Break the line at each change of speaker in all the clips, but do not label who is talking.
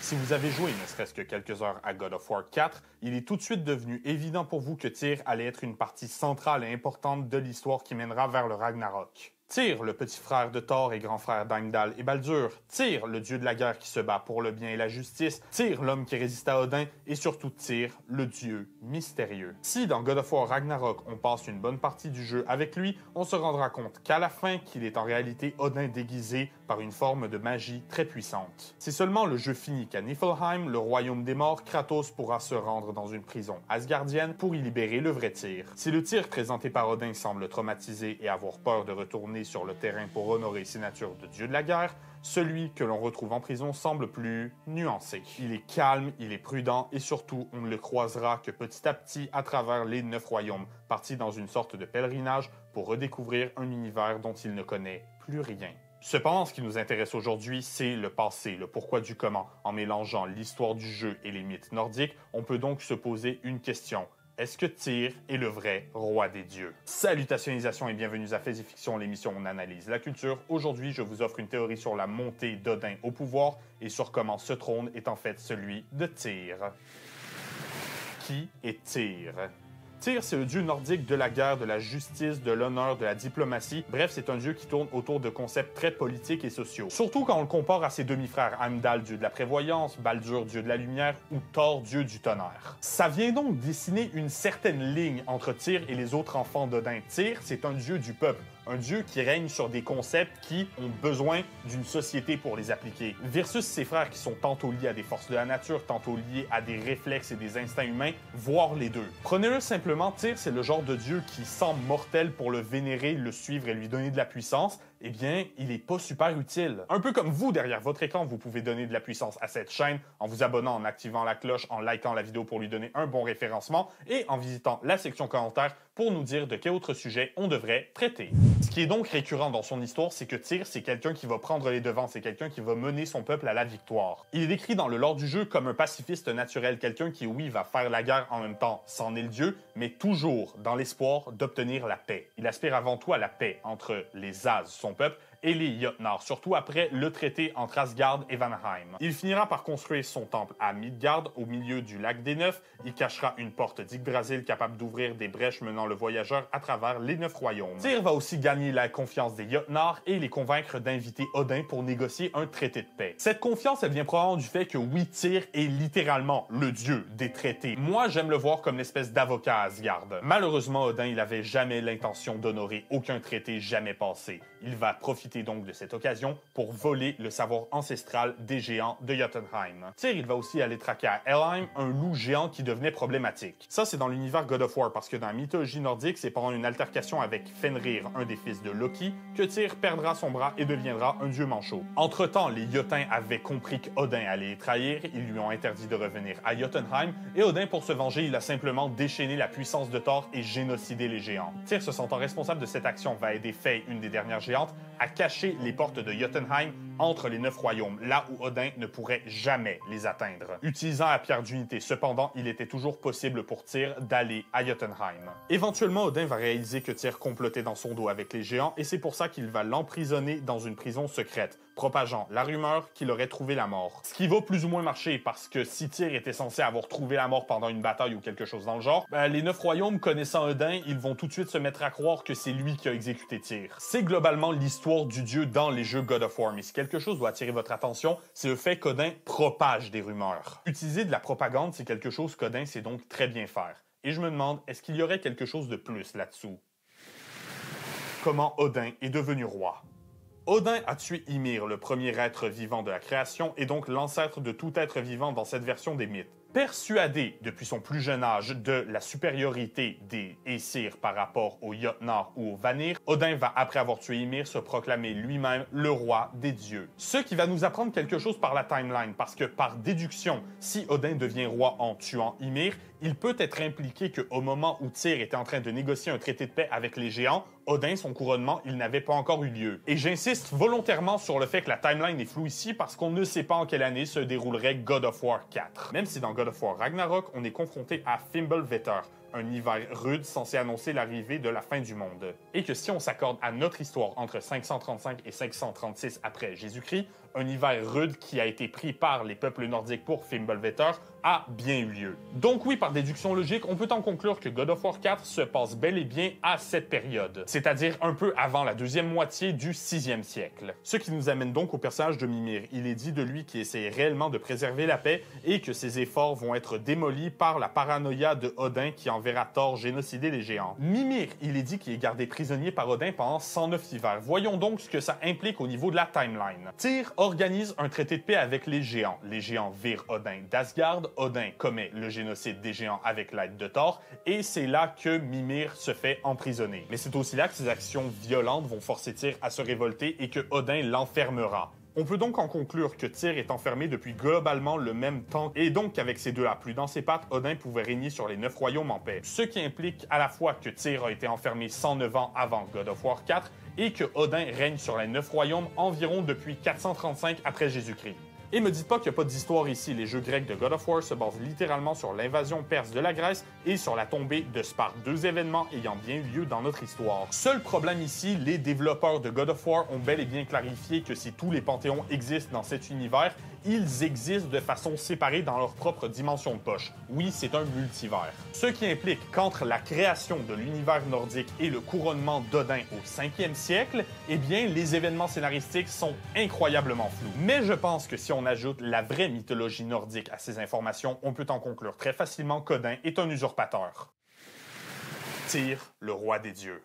Si vous avez joué ne serait-ce que quelques heures à God of War 4, il est tout de suite devenu évident pour vous que Tyr allait être une partie centrale et importante de l'histoire qui mènera vers le Ragnarok. Tyr, le petit frère de Thor et grand frère d'Heimdall et Baldur. Tyr, le dieu de la guerre qui se bat pour le bien et la justice. Tyr, l'homme qui résiste à Odin. Et surtout Tyr, le dieu mystérieux. Si dans God of War Ragnarok, on passe une bonne partie du jeu avec lui, on se rendra compte qu'à la fin, qu'il est en réalité Odin déguisé par une forme de magie très puissante. C'est seulement le jeu fini qu'à Niflheim, le royaume des morts, Kratos pourra se rendre dans une prison asgardienne pour y libérer le vrai Tyr. Si le Tyr présenté par Odin semble traumatisé et avoir peur de retourner sur le terrain pour honorer ses natures de dieu de la guerre, celui que l'on retrouve en prison semble plus nuancé. Il est calme, il est prudent et surtout, on ne le croisera que petit à petit à travers les 9 royaumes, parti dans une sorte de pèlerinage pour redécouvrir un univers dont il ne connaît plus rien. Cependant, ce qui nous intéresse aujourd'hui, c'est le passé, le pourquoi du comment. En mélangeant l'histoire du jeu et les mythes nordiques, on peut donc se poser une question. Est-ce que Tyr est le vrai roi des dieux? Salutations et bienvenue à Faits et Fiction, l'émission où on analyse la culture. Aujourd'hui, je vous offre une théorie sur la montée d'Odin au pouvoir et sur comment ce trône est en fait celui de Tyr. Qui est Tyr? Tyr, c'est le dieu nordique de la guerre, de la justice, de l'honneur, de la diplomatie. Bref, c'est un dieu qui tourne autour de concepts très politiques et sociaux. Surtout quand on le compare à ses demi-frères Heimdall, dieu de la prévoyance, Baldur, dieu de la lumière, ou Thor, dieu du tonnerre. Ça vient donc dessiner une certaine ligne entre Tyr et les autres enfants d'Odin. Tyr, c'est un dieu du peuple. Un dieu qui règne sur des concepts qui ont besoin d'une société pour les appliquer. Versus ses frères qui sont tantôt liés à des forces de la nature, tantôt liés à des réflexes et des instincts humains, voire les deux. Prenez-le simplement, Tyr, c'est le genre de dieu qui semble mortel pour le vénérer, le suivre et lui donner de la puissance. Eh bien, il n'est pas super utile. Un peu comme vous, derrière votre écran, vous pouvez donner de la puissance à cette chaîne en vous abonnant, en activant la cloche, en likant la vidéo pour lui donner un bon référencement et en visitant la section commentaires pour nous dire de quel autre sujet on devrait traiter. Ce qui est donc récurrent dans son histoire, c'est que Tyr, c'est quelqu'un qui va prendre les devants, c'est quelqu'un qui va mener son peuple à la victoire. Il est décrit dans le lore du jeu comme un pacifiste naturel, quelqu'un qui, oui, va faire la guerre en même temps, c'en est le dieu, mais toujours dans l'espoir d'obtenir la paix. Il aspire avant tout à la paix entre les As, son peuple, et les Jötnar, surtout après le traité entre Asgard et Valheim. Il finira par construire son temple à Midgard, au milieu du lac des Neufs. Il cachera une porte d'Yggdrasil capable d'ouvrir des brèches menant le voyageur à travers les 9 royaumes. Tyr va aussi gagner la confiance des Jötnar et les convaincre d'inviter Odin pour négocier un traité de paix. Cette confiance, elle vient probablement du fait que oui, Tyr est littéralement le dieu des traités. Moi, j'aime le voir comme l'espèce d'avocat à Asgard. Malheureusement, Odin, il avait jamais l'intention d'honorer aucun traité jamais passé. Il va profiter donc de cette occasion pour voler le savoir ancestral des géants de Jotunheim. Tyr, il va aussi aller traquer à Helheim un loup géant qui devenait problématique. Ça, c'est dans l'univers God of War, parce que dans la mythologie nordique, c'est pendant une altercation avec Fenrir, un des fils de Loki, que Tyr perdra son bras et deviendra un dieu manchot. Entre-temps, les Jötun avaient compris qu'Odin allait les trahir, ils lui ont interdit de revenir à Jotunheim, et Odin, pour se venger, il a simplement déchaîné la puissance de Thor et génocidé les géants. Tyr, se sentant responsable de cette action, va aider Faye, une des dernières géantes, à cacher les portes de Jotunheim entre les 9 royaumes, là où Odin ne pourrait jamais les atteindre. Utilisant la pierre d'unité, cependant, il était toujours possible pour Tyr d'aller à Jotunheim. Éventuellement, Odin va réaliser que Tyr complotait dans son dos avec les géants et c'est pour ça qu'il va l'emprisonner dans une prison secrète, propageant la rumeur qu'il aurait trouvé la mort. Ce qui va plus ou moins marcher parce que si Tyr était censé avoir trouvé la mort pendant une bataille ou quelque chose dans le genre, les 9 royaumes connaissant Odin, ils vont tout de suite se mettre à croire que c'est lui qui a exécuté Tyr. C'est globalement l'histoire du dieu dans les jeux God of War, mais si quelque chose doit attirer votre attention, c'est le fait qu'Odin propage des rumeurs. Utiliser de la propagande, c'est quelque chose qu'Odin sait donc très bien faire. Et je me demande, est-ce qu'il y aurait quelque chose de plus là-dessous? Comment Odin est devenu roi? Odin a tué Ymir, le premier être vivant de la création, et donc l'ancêtre de tout être vivant dans cette version des mythes. Persuadé depuis son plus jeune âge de la supériorité des Aesir par rapport aux Jötnar ou aux Vanir, Odin va, après avoir tué Ymir, se proclamer lui-même le roi des dieux. Ce qui va nous apprendre quelque chose par la timeline, parce que par déduction, si Odin devient roi en tuant Ymir, il peut être impliqué qu'au moment où Tyr était en train de négocier un traité de paix avec les géants, Odin, son couronnement, il n'avait pas encore eu lieu. Et j'insiste volontairement sur le fait que la timeline est floue ici parce qu'on ne sait pas en quelle année se déroulerait God of War 4. Même si dans God of War Ragnarok, on est confronté à Fimbulvetr, un hiver rude censé annoncer l'arrivée de la fin du monde. Et que si on s'accorde à notre histoire entre 535 et 536 après Jésus-Christ, un hiver rude qui a été pris par les peuples nordiques pour Fimbulvetr a bien eu lieu. Donc oui, par déduction logique, on peut en conclure que God of War 4 se passe bel et bien à cette période, c'est-à-dire un peu avant la deuxième moitié du 6e siècle. Ce qui nous amène donc au personnage de Mimir. Il est dit de lui qu'il essaie réellement de préserver la paix et que ses efforts vont être démolis par la paranoïa de Odin qui enverra Thor génocider les géants. Mimir, il est dit qu'il est gardé prisonnier par Odin pendant 109 hivers. Voyons donc ce que ça implique au niveau de la timeline. Tyr organise un traité de paix avec les géants. Les géants virent Odin d'Asgard. Odin commet le génocide des géants avec l'aide de Thor, et c'est là que Mimir se fait emprisonner. Mais c'est aussi là que ses actions violentes vont forcer Tyr à se révolter et que Odin l'enfermera. On peut donc en conclure que Tyr est enfermé depuis globalement le même temps, et donc qu'avec ces deux-là plus dans ses pattes, Odin pouvait régner sur les 9 royaumes en paix. Ce qui implique à la fois que Tyr a été enfermé 109 ans avant God of War 4, et que Odin règne sur les 9 royaumes environ depuis 435 après Jésus-Christ. Et me dites pas qu'il n'y a pas d'histoire ici, les jeux grecs de God of War se basent littéralement sur l'invasion perse de la Grèce et sur la tombée de Sparte, deux événements ayant bien eu lieu dans notre histoire. Seul problème ici, les développeurs de God of War ont bel et bien clarifié que si tous les panthéons existent dans cet univers, ils existent de façon séparée dans leur propre dimension de poche. Oui, c'est un multivers. Ce qui implique qu'entre la création de l'univers nordique et le couronnement d'Odin au 5e siècle, eh bien, les événements scénaristiques sont incroyablement flous. Mais je pense que si on ajoute la vraie mythologie nordique à ces informations, on peut en conclure très facilement qu'Odin est un usurpateur. Tyr, le roi des dieux.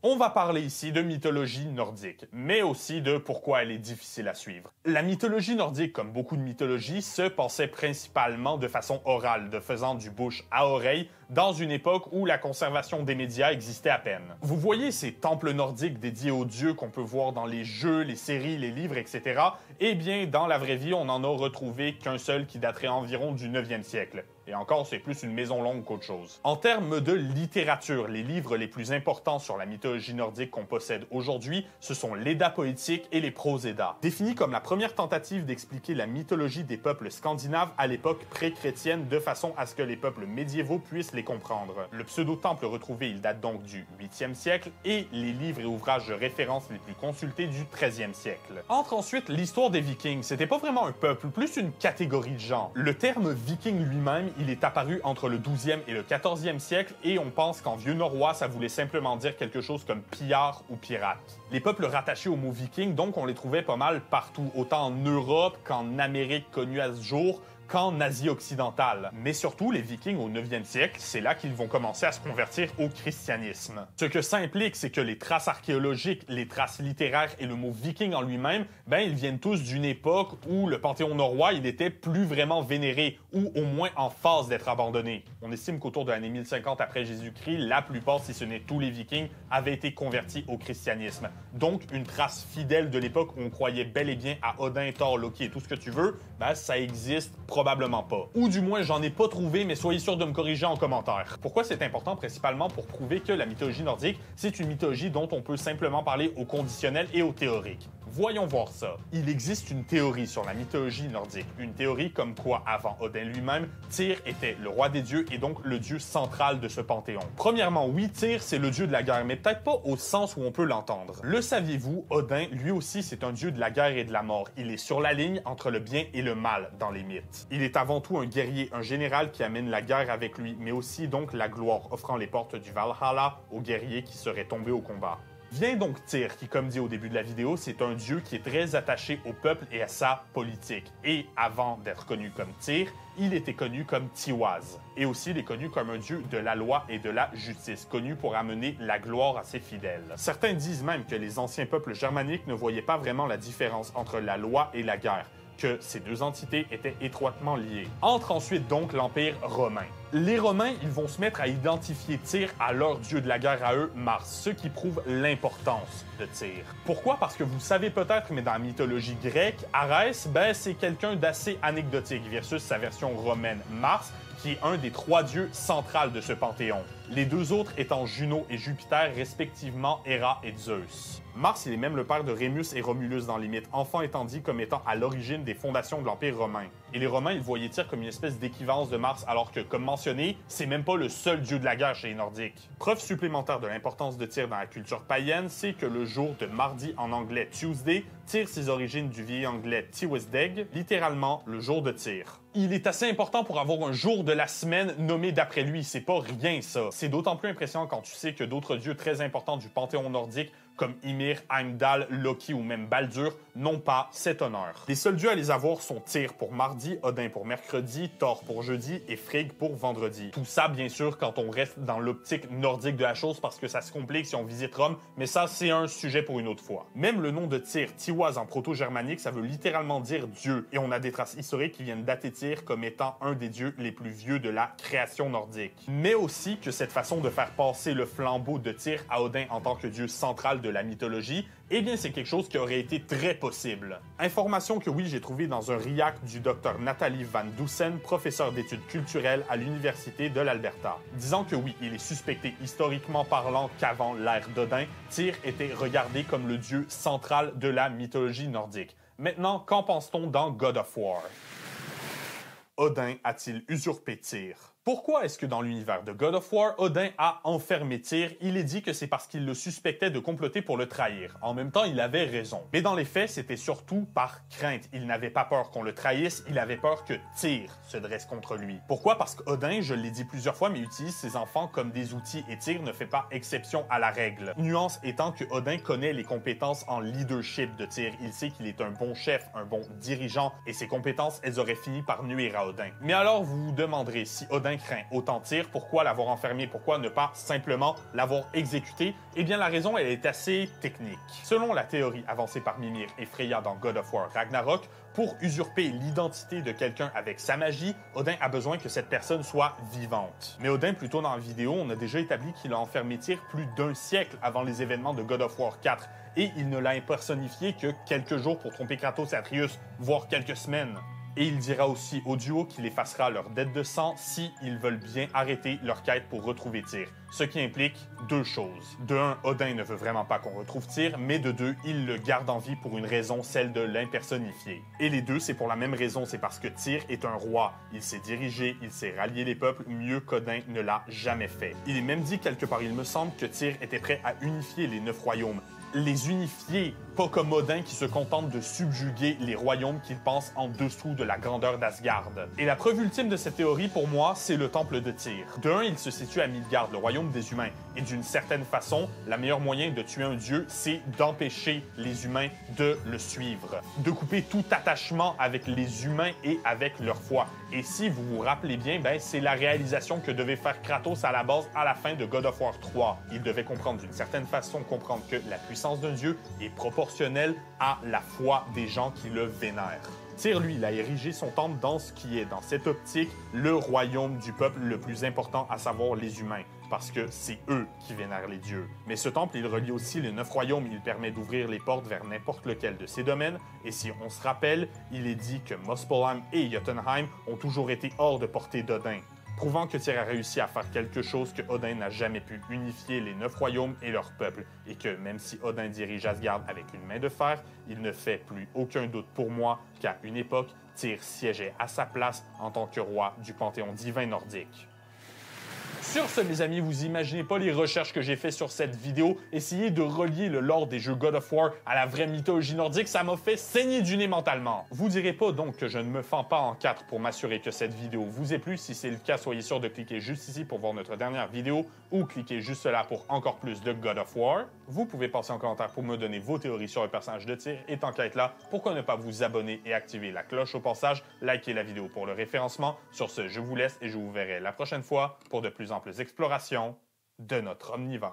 On va parler ici de mythologie nordique, mais aussi de pourquoi elle est difficile à suivre. La mythologie nordique, comme beaucoup de mythologies, se passait principalement de façon orale, de faisant du bouche à oreille, dans une époque où la conservation des médias existait à peine. Vous voyez ces temples nordiques dédiés aux dieux qu'on peut voir dans les jeux, les séries, les livres, etc. Eh bien, dans la vraie vie, on n'en a retrouvé qu'un seul qui daterait environ du 9e siècle. Et encore, c'est plus une maison longue qu'autre chose. En termes de littérature, les livres les plus importants sur la mythologie nordique qu'on possède aujourd'hui, ce sont l'Edda poétique et les Prosédas. Définis comme la première tentative d'expliquer la mythologie des peuples scandinaves à l'époque pré-chrétienne de façon à ce que les peuples médiévaux puissent les comprendre. Le pseudo-temple retrouvé, il date donc du 8e siècle et les livres et ouvrages de référence les plus consultés du 13e siècle. Entre ensuite l'histoire des Vikings. C'était pas vraiment un peuple, plus une catégorie de gens. Le terme viking lui-même, il est apparu entre le 12e et le 14e siècle et on pense qu'en vieux norrois, ça voulait simplement dire quelque chose comme pillard ou pirate. Les peuples rattachés au mot viking, donc, on les trouvait pas mal partout, autant en Europe qu'en Amérique connue à ce jour, qu'en Asie occidentale. Mais surtout, les Vikings au 9e siècle, c'est là qu'ils vont commencer à se convertir au christianisme. Ce que ça implique, c'est que les traces archéologiques, les traces littéraires et le mot viking en lui-même, ben, ils viennent tous d'une époque où le panthéon norrois, il était plus vraiment vénéré, ou au moins en phase d'être abandonné. On estime qu'autour de l'année 1050 après Jésus-Christ, la plupart, si ce n'est tous les Vikings, avaient été convertis au christianisme. Donc, une trace fidèle de l'époque où on croyait bel et bien à Odin, Thor, Loki et tout ce que tu veux, ben, ça existe probablement pas. Ou du moins, j'en ai pas trouvé, mais soyez sûr de me corriger en commentaire. Pourquoi c'est important? Principalement pour prouver que la mythologie nordique, c'est une mythologie dont on peut simplement parler au conditionnel et au théorique. Voyons voir ça. Il existe une théorie sur la mythologie nordique. Une théorie comme quoi, avant Odin lui-même, Tyr était le roi des dieux et donc le dieu central de ce panthéon. Premièrement, oui, Tyr, c'est le dieu de la guerre, mais peut-être pas au sens où on peut l'entendre. Le saviez-vous, Odin, lui aussi, c'est un dieu de la guerre et de la mort. Il est sur la ligne entre le bien et le mal dans les mythes. Il est avant tout un guerrier, un général qui amène la guerre avec lui, mais aussi donc la gloire, offrant les portes du Valhalla aux guerriers qui seraient tombés au combat. Vient donc Tyr, qui, comme dit au début de la vidéo, c'est un dieu qui est très attaché au peuple et à sa politique. Et avant d'être connu comme Tyr, il était connu comme Tiwaz. Et aussi, il est connu comme un dieu de la loi et de la justice, connu pour amener la gloire à ses fidèles. Certains disent même que les anciens peuples germaniques ne voyaient pas vraiment la différence entre la loi et la guerre, que ces deux entités étaient étroitement liées. Entre ensuite donc l'Empire romain. Les Romains, ils vont se mettre à identifier Tyr à leur dieu de la guerre à eux, Mars, ce qui prouve l'importance de Tyr. Pourquoi? Parce que vous savez peut-être, mais dans la mythologie grecque, Arès, ben, c'est quelqu'un d'assez anecdotique versus sa version romaine, Mars, qui est un des 3 dieux centrales de ce panthéon. les deux autres étant Juno et Jupiter, respectivement Héra et Zeus. Mars, il est même le père de Rémus et Romulus dans les mythes, enfant étant dit comme étant à l'origine des fondations de l'Empire romain. Et les Romains, ils voyaient Tyr comme une espèce d'équivalence de Mars, alors que, comme mentionné, c'est même pas le seul dieu de la guerre chez les Nordiques. Preuve supplémentaire de l'importance de Tyr dans la culture païenne, c'est que le jour de mardi en anglais Tuesday tire ses origines du vieil anglais Tiwesdeg, littéralement le jour de Tyr. Il est assez important pour avoir un jour de la semaine nommé d'après lui, c'est pas rien ça. C'est d'autant plus impressionnant quand tu sais que d'autres dieux très importants du panthéon nordique comme Ymir, Heimdall, Loki ou même Baldur, n'ont pas cet honneur. Les seuls dieux à les avoir sont Tyr pour mardi, Odin pour mercredi, Thor pour jeudi et Frigg pour vendredi. Tout ça, bien sûr, quand on reste dans l'optique nordique de la chose parce que ça se complique si on visite Rome, mais ça, c'est un sujet pour une autre fois. Même le nom de Tyr, Tiwaz en proto-germanique, ça veut littéralement dire Dieu, et on a des traces historiques qui viennent dater Tyr comme étant un des dieux les plus vieux de la création nordique. Mais aussi que cette façon de faire passer le flambeau de Tyr à Odin en tant que dieu central de la mythologie, eh bien c'est quelque chose qui aurait été très possible. Information que oui, j'ai trouvée dans un RIAC du Dr Nathalie Van Dusen, professeur d'études culturelles à l'Université de l'Alberta, disant que oui, il est suspecté historiquement parlant qu'avant l'ère d'Odin, Tyr était regardé comme le dieu central de la mythologie nordique. Maintenant, qu'en pense-t-on dans God of War? Odin a-t-il usurpé Tyr? Pourquoi est-ce que dans l'univers de God of War, Odin a enfermé Tyr? Il est dit que c'est parce qu'il le suspectait de comploter pour le trahir. En même temps, il avait raison. Mais dans les faits, c'était surtout par crainte. Il n'avait pas peur qu'on le trahisse, il avait peur que Tyr se dresse contre lui. Pourquoi? Parce qu'Odin, je l'ai dit plusieurs fois, mais utilise ses enfants comme des outils et Tyr ne fait pas exception à la règle. Nuance étant que Odin connaît les compétences en leadership de Tyr. Il sait qu'il est un bon chef, un bon dirigeant, et ses compétences, elles auraient fini par nuire à Odin. Mais alors, vous vous demanderez, si Odin craint autant Tyr, pourquoi l'avoir enfermé? Pourquoi ne pas simplement l'avoir exécuté? Eh bien, la raison, elle est assez technique. Selon la théorie avancée par Mimir et Freya dans God of War Ragnarok, pour usurper l'identité de quelqu'un avec sa magie, Odin a besoin que cette personne soit vivante. Mais Odin, plus tôt dans la vidéo, on a déjà établi qu'il a enfermé Tyr plus d'1 siècle avant les événements de God of War 4, et il ne l'a impersonnifié que quelques jours pour tromper Kratos et Atreus, voire quelques semaines. Et il dira aussi au duo qu'il effacera leur dette de sang si ils veulent bien arrêter leur quête pour retrouver Tyr. Ce qui implique deux choses. De un, Odin ne veut vraiment pas qu'on retrouve Tyr, mais de deux, il le garde en vie pour une raison, celle de l'impersonnifier. Et les deux, c'est pour la même raison, c'est parce que Tyr est un roi. Il sait diriger, il sait rallier les peuples mieux qu'Odin ne l'a jamais fait. Il est même dit quelque part, il me semble, que Tyr était prêt à unifier les 9 royaumes. Les unifier, pas comme Odin qui se contente de subjuguer les royaumes qu'il pense en dessous de la grandeur d'Asgard. Et la preuve ultime de cette théorie, pour moi, c'est le temple de Tyr. De un, il se situe à Midgard, le royaume des humains. Et d'une certaine façon, le meilleur moyen de tuer un dieu, c'est d'empêcher les humains de le suivre. De couper tout attachement avec les humains et avec leur foi. Et si vous vous rappelez bien, c'est la réalisation que devait faire Kratos à la base à la fin de God of War 3. Il devait comprendre d'une certaine façon, comprendre que la puissance d'un dieu est proportionnelle à la foi des gens qui le vénèrent. Tyr, lui, il a érigé son temple dans ce qui est, dans cette optique, le royaume du peuple le plus important, à savoir les humains, parce que c'est eux qui vénèrent les dieux. Mais ce temple, il relie aussi les 9 royaumes, il permet d'ouvrir les portes vers n'importe lequel de ces domaines, et si on se rappelle, il est dit que Muspelheim et Jotunheim ont toujours été hors de portée d'Odin, prouvant que Tyr a réussi à faire quelque chose que Odin n'a jamais pu, unifier les 9 royaumes et leur peuple, et que même si Odin dirige Asgard avec une main de fer, il ne fait plus aucun doute pour moi qu'à une époque, Tyr siégeait à sa place en tant que roi du panthéon divin nordique. Sur ce, mes amis, vous imaginez pas les recherches que j'ai fait sur cette vidéo. Essayez de relier le lore des jeux God of War à la vraie mythologie nordique, ça m'a fait saigner du nez mentalement. Vous direz pas donc que je ne me fends pas en 4 pour m'assurer que cette vidéo vous ait plu. Si c'est le cas, soyez sûr de cliquer juste ici pour voir notre dernière vidéo ou cliquez juste là pour encore plus de God of War. Vous pouvez passer en commentaire pour me donner vos théories sur le personnage de Tyr. Et tant qu'à être là, pourquoi ne pas vous abonner et activer la cloche au passage, liker la vidéo pour le référencement. Sur ce, je vous laisse et je vous verrai la prochaine fois pour de plus en plus exploration de notre omnivore.